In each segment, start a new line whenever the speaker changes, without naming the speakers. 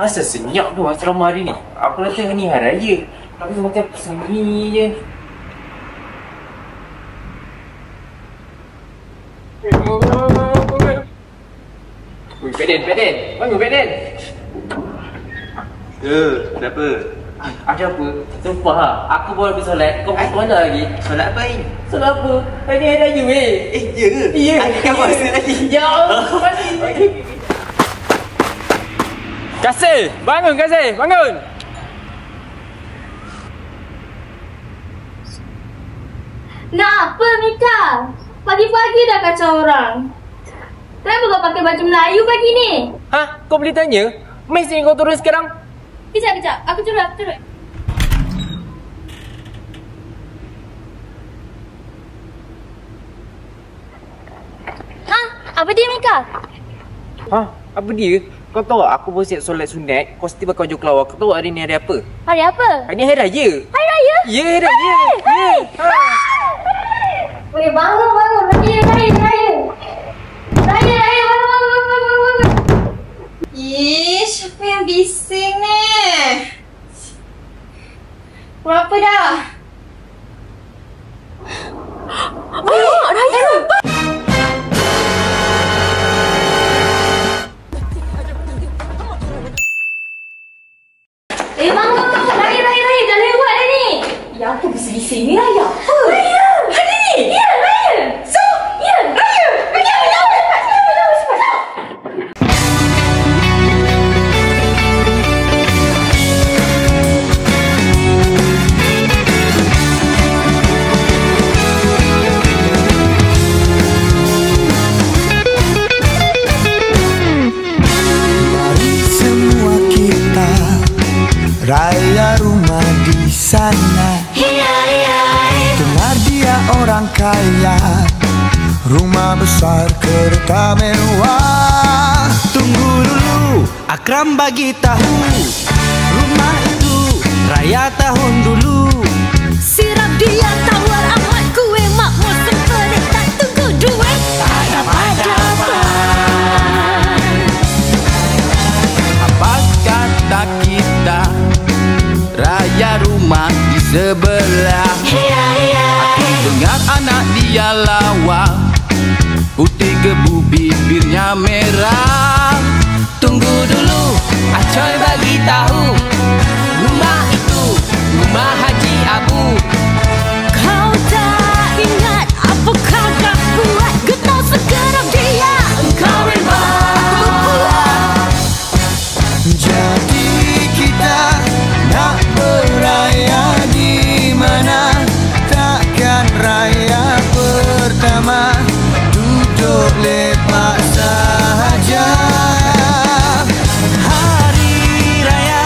Asal senyap tu asrama hari ni. Aku rasa ni hari raya, tapi macam sunyi je. Peden. Bangun Peden.
Kenapa?
Ada apa? Sumpah lah, aku baru habis solat. Kau pergi mana lagi?
Solat apa ini?
Solat apa? Hari hari raya weh.
Ya ke?
Ya.
Ada kabar lagi.
Ya Allah. Kasih! Bangun Kasih! Bangun!
Nak apa Mika? Pagi-pagi dah kacau orang. Kenapa kau pakai baju Melayu pagi ni?
Ha? Kau boleh tanya? Mesti kau turun sekarang?
Kejap. Aku turun. Ha? Apa dia Mika?
Ha? Apa dia? Kau tahu tak, aku baru siap solat sunat. Kau mesti pakai baju kelawar. Kau tahu hari ni hari apa?
Hari apa?
Hari ni hari raya.
Hari raya?
Ya, hari raya. Ya. Ha.
Weh, bangun. Raya. Raya, bangun.
Ih, siapa yang bising ni? Berapa dah?
Raya! Bangun. Raya. Dah lewat dah ni.
Ya, apa bising-bising ni Raya? Apa?
Raya!
Hari ni?
Ya, Raya!
So,
Ya!
Raya! Pergi cepat.
Mari semua kita raya rumah di sana. Dengar dia orang kaya, rumah besar kereta mewah. Tunggu dulu, Akram bagi tahu, rumah itu raya tahun dulu.
Sirap dia tawar amat kue makmur sempurna tak tunggu duit.
Apa kata kita raya rumah di sebelah? Aku dengar anak dia lawa, putih gebu bibirnya merah. Tunggu dulu, Acoy bagi tahu, rumah itu rumah Haji Abu.
Kau tak ingat apa kau dah buat? Getau segerap dia engkau hebat.
Jadi kita nak beraya di mana? Takkan raya pertama duduk lepak sahaja. Hari raya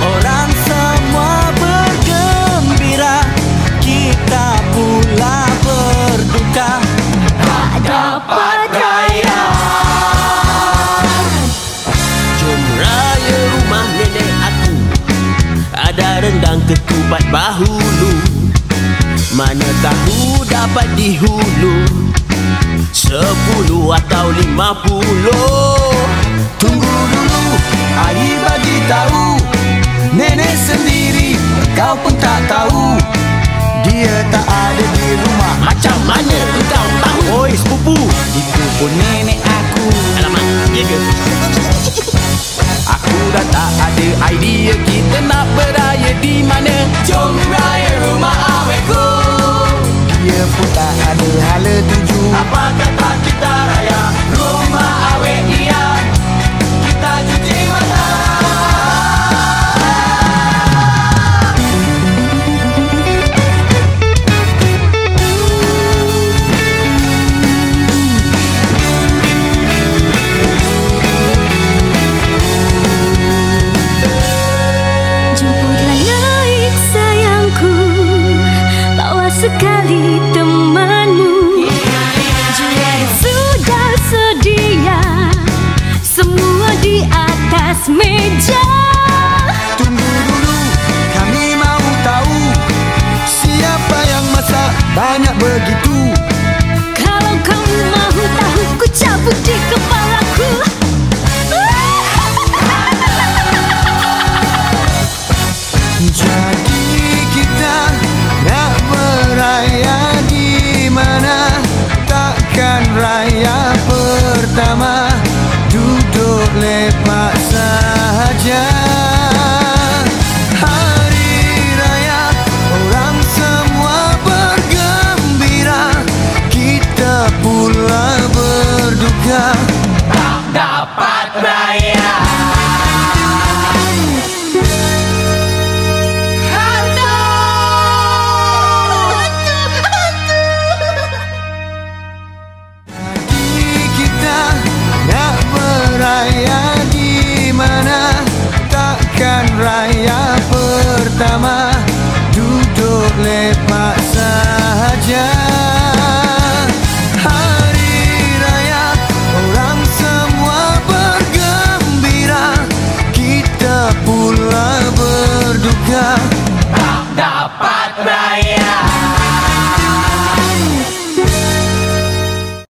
orang semua bergembira, kita pula berduka tak dapat raya. Jom raya rumah nenek aku, ada rendang ketupat bahulu, mana tahu dapat dihulu 10 atau 50. Tunggu dulu, Ai bagi tahu, nenek sendiri kau pun tak tahu, dia tak ada di rumah. Macam mana engkau tahu? Oi sepupu, itu pun nenek aku. Alamak, ya ke? Aku dah tak ada idea kita nak beraya di mana. Jom raya rumah awetku, dia pun tak ada hala tuju. Apa kata kita raya rumah awet dia, kita cuci mata.
Jemputlah naik sayangku, bawa sekali temanmu. Jual sudah sedia, semua di atas meja.
Tunggu dulu, kami mau tahu siapa yang masak banyak begitu.
Kalau kamu mahu tahu, ku cabut di kepalaku.
duduk lepak sahaja.